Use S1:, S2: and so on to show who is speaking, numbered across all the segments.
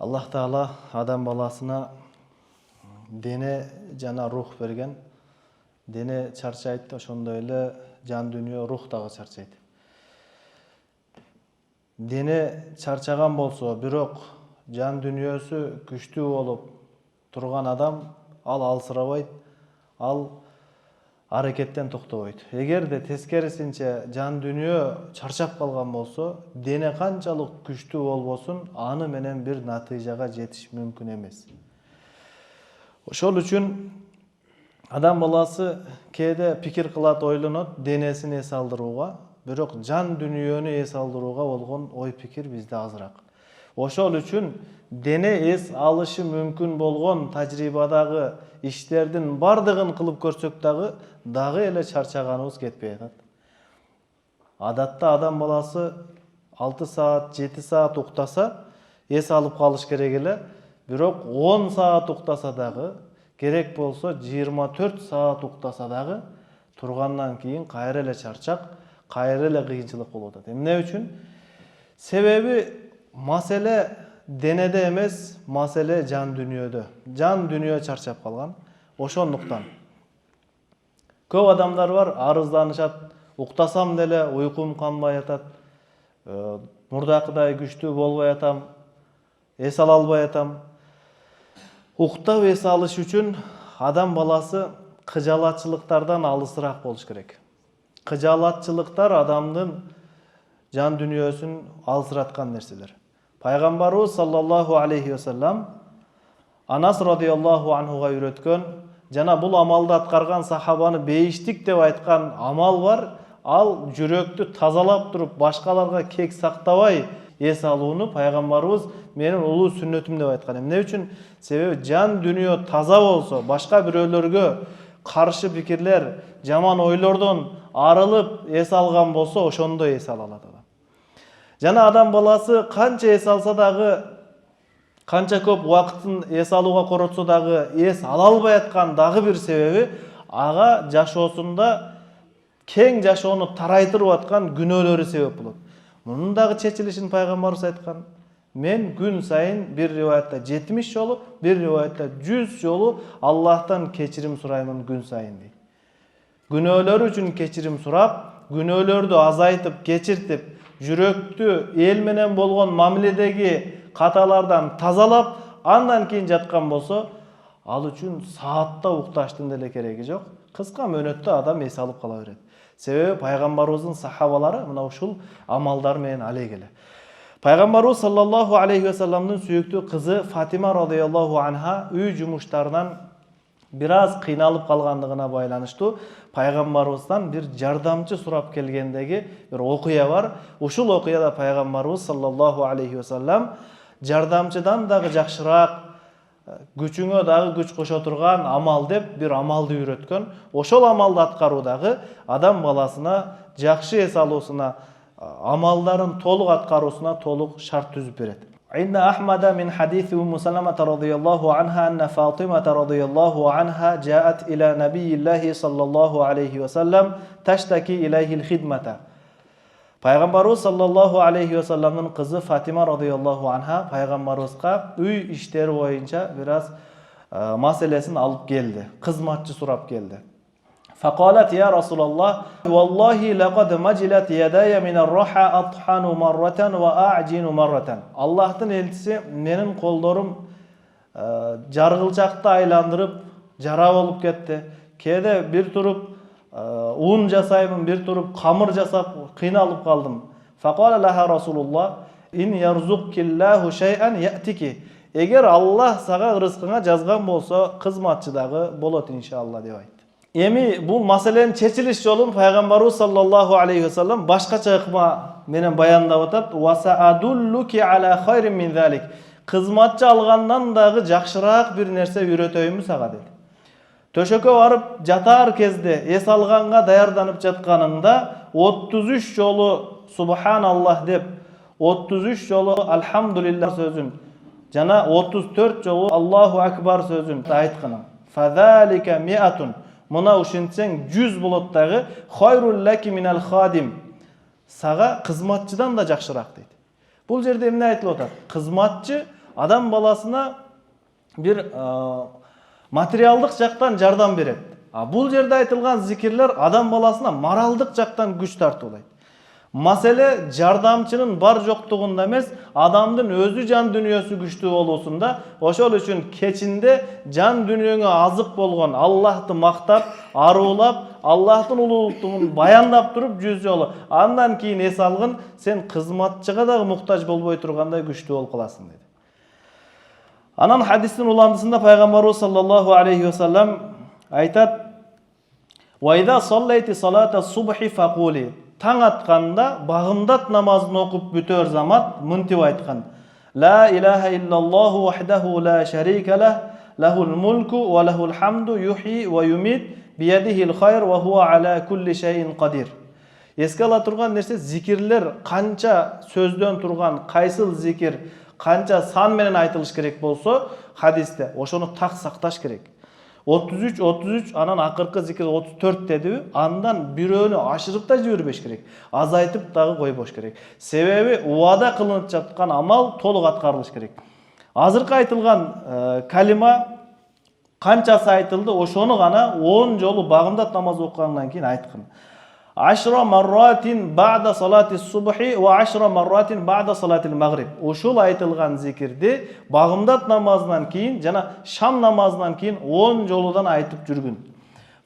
S1: Аллах Таала адам баласына дене жана рух берген. Дене чарчайт, ошондой эле жан дүнүйө, рух дагы чарчайт. Дене чарчаган болсо, бирок жан дүнүйөсү күчтүү болуп турган адам ал алсырабайт, ал аракеттен токтобойт. Эгерде тескерисинче жан дүнүйө чарчап калган болсо, дене канчалык күчтүү болбосун, аны менен бир натыйжага жетиш мүмкүн эмес. Ошол үчүн адам баласы кээде пикир кылат, ойлонот, денесин эс алдырууга, бирок жан дүнүйөнү эс алдырууга болгон ой пикир бизде азыраак. Ошол үчүн дене эс алышы мүмкүн болгон тажрыйбадагы иштердин бардыгын кылып көрсөк дагы эле чарчаганыбыз кетпей атат. Адатта адам баласы 6 саат, 7 саат уктаса, эс алып калыш керек эле, бирок 10 саат уктаса дагы, керек болсо 24 саат уктаса дагы, тургандан кийин кайра эле чарчак, кайра эле кыйынчылык болуп атат. Эмне үчүн? Себеби маселе денеде эмес, маселе жан дүнүйөдө. Жан дүнүйө чарчап калган. Ошондуктан көп адамдар бар, арызданышат, уктасам деле уйкум канбай атат, мурдакыдай күчтүү болбой атам, эс ала албай атам. Уктап эс алыш үчүн адам баласы кыжалатчылыктардан алысыраак болуш керек. Кыжалатчылыктар адамдын жан дүнүйөсүн алысыраткан нерселер. Пайгамбарыбыз саллаллаху алейхи вассалам Анас радиаллаху анхуга үйрөткөн, жана бул амалды аткарган сахабаны бейиштик деп айткан амал бар. Ал жүрөктү тазалап туруп, башкаларга кек сактабай эс алууну пайгамбарыбыз менин улуу сүннөтүм деп айткан. Эмне үчүн? Себеби жан дүнүйө таза болсо, башка бирөөлөргө каршы пикирлер, жаман ойлордон арылып эс алган болсо, ошондой эс ала алат адам. Жана адам баласы канча эс алса дагы, канча көп убактын эс алууга коротсо дагы, эс ала албай аткан дагы бир себеби ага жашоосунда кең жашоону тарайтырып аткан күнөөлөрү себеп болот. Мунун дагы чечилишин пайгамбарыбыз айткан. Мен күн сайын бир риваятта 70 жолу, бир риваятта 100 жолу Аллахтан кечирим сураймын күн сайын дейт. Күнөөлөр үчүн кечирим сурап, күнөөлөрдү азайтып, кечиртип, жүрөктү эл менен болгон мамиледеги каталардан тазалап, андан кийин жаткан болсо, ал үчүн саатта укташтын деле кереги жок. Кыска мөөнөттө адам эс алып кала берет. Себеби пайгамбарыбыздын сахабалары мына ушул амалдар менен алек эле. Пайгамбарыбыз саллаллаху алейхи вассаламдын сүйүктүү кызы Фатима радиаллаху анха үй жумуштарынан бир аз кыйналып калгандыгына байланыштуу пайгамбарыбыздан бир жардамчы сурап келгендеги бир окуя бар. Ушул окуяда пайгамбарыбыз саллаллаху алейхи вассалам жардамчыдан дагы жакшыраак, күчүңө дагы күч кошо турган амал деп бир амалды үйрөткөн. Ошол амалды аткаруудагы адам баласына жакшы эс алуусуна, амалдарын толук аткаруусуна толук шарт түзүп берет. عند أحمد من حديث أم سلمة رضي الله عنها أن فاطمة رضي الله عنها جاءت إلى نبي الله صلى الله عليه وسلم تشتكي إليه الخدمة. Пайгамбарыбыз саллаллаху алейхи вассаламдын кызы Фатима радиаллаху анха пайгамбарыбызга үй иштери боюнча бир аз маселесин алып келди. Кызматчы сурап келди. فقالت يا رسول الله والله لقد مجلت يداي من الرحى أطحن مرة وأعجن مرة. Аллахтын элчиси, менин колдорум жаргылчакты айландырып жара болуп кетти. Кээде бир туруп ун жасаймын, бир туруп камыр жасап кыйналып калдым. فقال لها رسول الله إن يرزقك الله شيئا يأتيك. Эгер Аллах сага рызкыңа жазган болсо, кызматчы дагы болот иншалла деп айтты. Эми бул маселенин чечилиш жолун пайгамбарыбыз саллаллаху алейхи вассалам башкача ыкма менен баяндап атат. Васаадуллуки аля хайрин мин залик. Кызматчы алгандан дагы жакшыраак бир нерсе үйрөтөйүнбү сага деди. Төшөккө барып жатар кезде, эс алганга даярданып жатканыңда 33 жолу субханаллах деп, 33 жолу алхамдулиллах сөзүн жана 34 жолу Аллаху акбар сөзүн айтканым. Фазалика миатун. Мына ушинтсең 100 болот дагы. Хайрул лаки минал хадим. Сага кызматчыдан да жакшыраак дейт. Бул жерде эмне айтылып атат? Кызматчы адам баласына bir материалдык жактан жардам берет. Бул жерде айтылган зикирлер адам баласына моралдык жактан күч тартуулайт. Маселе жардамчынын бар жоктугунда эмес, адамдын өзү жан дүнүйөсү күчтүү болуусунда. Ошол үчүн кечинде жан дүнүйөңө азык болгон Аллахты мактап, аруулап, Аллахтын улуулуктугун баяндап туруп жүз жолу. Андан кийин эс алгын, сен кызматчыга дагы муктаж болбой тургандай күчтүү болуп каласың деди. Анан хадистин уландысында пайгамбарыбыз саллаллаху алейхи ва саллям айтат: "Вайда саллайти салата субхи факули". Таң атканда багымдат намазын окуп бүтөр замат мынтип айткан: "Ла илаха иллаллаху вахдаху ла шарика лах, лахул мулку ва лахул хамду юхи ва юмит, биядихил хайр ва хуа аля кулли шайин кадир". Эске ала турган нерсе, зикирлер канча сөздөн турган, кайсыл зикир, канча сан менен айтылыш керек болсо, хадисте ошону так сакташ керек. 33, анан акыркы зикир 34 дедиби, андан бирөөнү ашырып да жибербеш керек. Азайтып дагы койбош керек. Себеби убада кылынып жаткан амал толук аткарылыш керек. Азыркы айтылган калима канчасы айтылды, ошону гана 10 жолу багымдат намаз окугандан кийин айткан. 10 марратин бa'da салати субхи ва 10 марратин бa'да салатил магриб. Ушул айтылган зикирди багымдат намазынан кийин жана шам намазынан кийин 10 жолудан айтып жүргүн.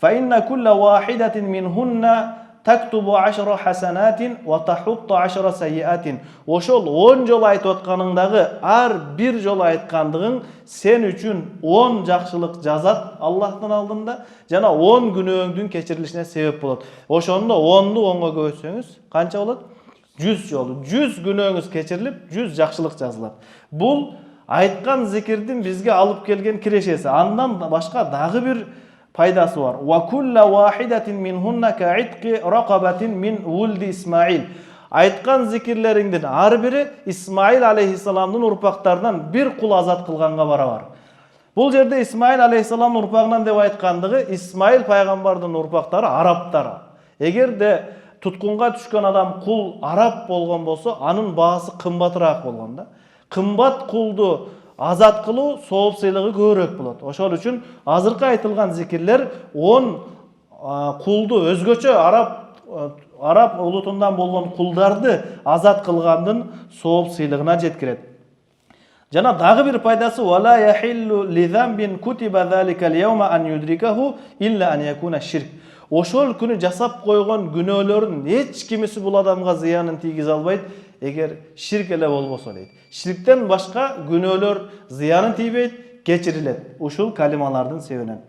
S1: Fa inna kulla wahidatin minhunna taktubu 10 hasanatин ва tahuttu 10 sayyiatin. Ошол 10 жолу айтып атканыңдагы ар бир жолу айткандыгың сен үчүн 10 жакшылык жазат Аллахтын алдында, жана 10 күнөөңдүн кечирилишине себеп болот. Ошондо 10ду 10го көбөйтсөңүз канча болот? 100 жолу. 100 күнөөңүз кечирилип, 100 жакшылык жазылат. Бул айткан зикирдин бизге алып келген кирешеси. Андан башка дагы бир пайдасы бар. Ва кулла вахидатин минхунна каитqi рaqabatin min wuldi Ismail. Айткан зикирлериңдин ар бири Исмаил алейхиссаламдын урпактарынан бир кул азат кылганга барабар. Бул жерде Исмаил алейхиссаламдын урпагынан деп айткандыгы, Исмаил пайгамбардын урпактары арабтар. Эгерде туткунга түшкөн адам кул араб болгон болсо, анын баасы кымбатыраак болгон да. Кымбат кулду азат кылуу сооп сыйлыгы көбүрөөк болот. Ошол үчүн азыркы айтылган зикирлер 10 кулду өзгөчө араб улутундан болгон кулдарды азат кылгандын сооп сыйлыгына жеткирет. Жана дагы бир пайдасы: "Вала яхиллу лизамбин кутиба заликал яума ан юдрикаху илля ан якуна ширк". Ошол күнү жасап койгон күнөөлөрүн эч кимиси бул адамга зыянын тийгизе албайт, эгер ширк эле болбосо дейт. Ширктен башка күнөөлөр зыянын тийбейт, кечирилет. Ушул калималардын себебинен.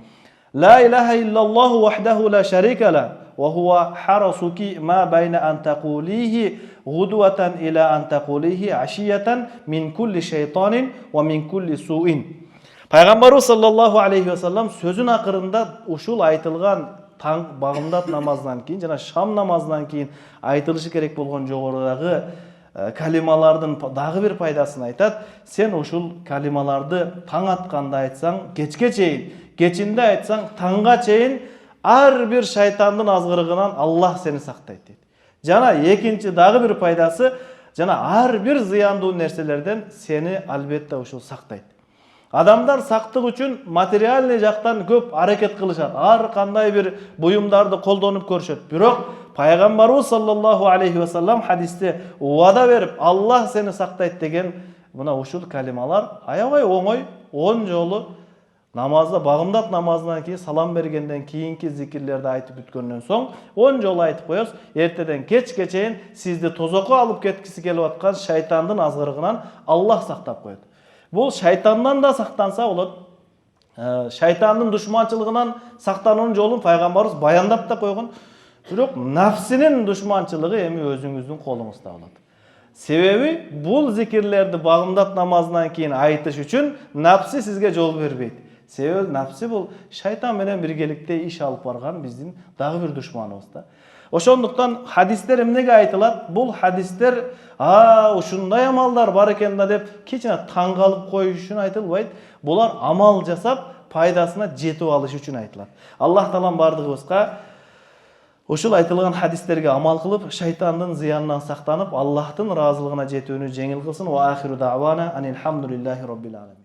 S1: Ла илаха иллаллаху вахдаху ла шарика ла ва хува харасуки ма байна ан тaqулихи гудватан ила ан тaqулихи ашиятан мин кулли шайтанин ва мин кулли суин. Пайгамбарыбыз саллаллаху алейхи ва саллам сөзүн акырында ушул айтылган таң багымдат намазынан кийин жана шам намазынан кийин айтылышы керек болгон жогорудагы калималардын дагы бир пайдасын айтат. Сен ушул калималарды таң атканда айтсаң, кечке чейин, кечинде айтсаң, таңга чейин ар бир шайтандын азгырыгынан Аллах сени сактайт дейт. Жана экинчи дагы бир пайдасы, жана ар бир зыяндуу нерселерден сени албетте ушул сактайт. Адамдар сактык үчүн материальный жактан көп аракет кылышат. Ар кандай бир буюмдарды колдонуп көрүшөт. Бирок пайгамбарыбыз саллаллаху алейхи ва саллам хадисте убада берип, Аллах сени сактайт деген мына ушул калималар аябай оңой 10 жолу намазда, багымдат намазынан кийин салам бергенден кийинки зикирлерди айтып бүткөндөн соң 10 жолу айтып коебуз. Эртеден кечке чейин сизди тозокко алып кеткиси келип аткан шайтандын азгырыгынан Аллах сактап коет. Бул шайтандан да сактанса болот. Шайтандын душманчылыгынан сактануунун жолун пайгамбарыбыз баяндап да койгон. Бирок нафсинин душманчылыгы эми өзүңүздүн колуңузда болот. Себеби бул зикирлерди багымдат намазынан кийин айтыш үчүн нафси сизге жол бербейт. Себеби нафси бул шайтан менен биргеликте иш алып барган биздин дагы бир душманыбыз да. Ошондуктан хадистер эмнеге айтылат? Бул хадистер ушундай амалдар бар экен да деп кичине таң калып коюш үчүн айтылбайт. Булар амал жасап пайдасына жетип алыш үчүн айтылат. Аллах таалам бардыгыбызга Ушул айтылган хадистерге амал кылып, шайтандын зыянынан сактанып, Аллахтын ыраазылыгына жетүүнү жеңил кылсын. Ва ахиру дa'wana анил хамдулиллахи роббил аламин.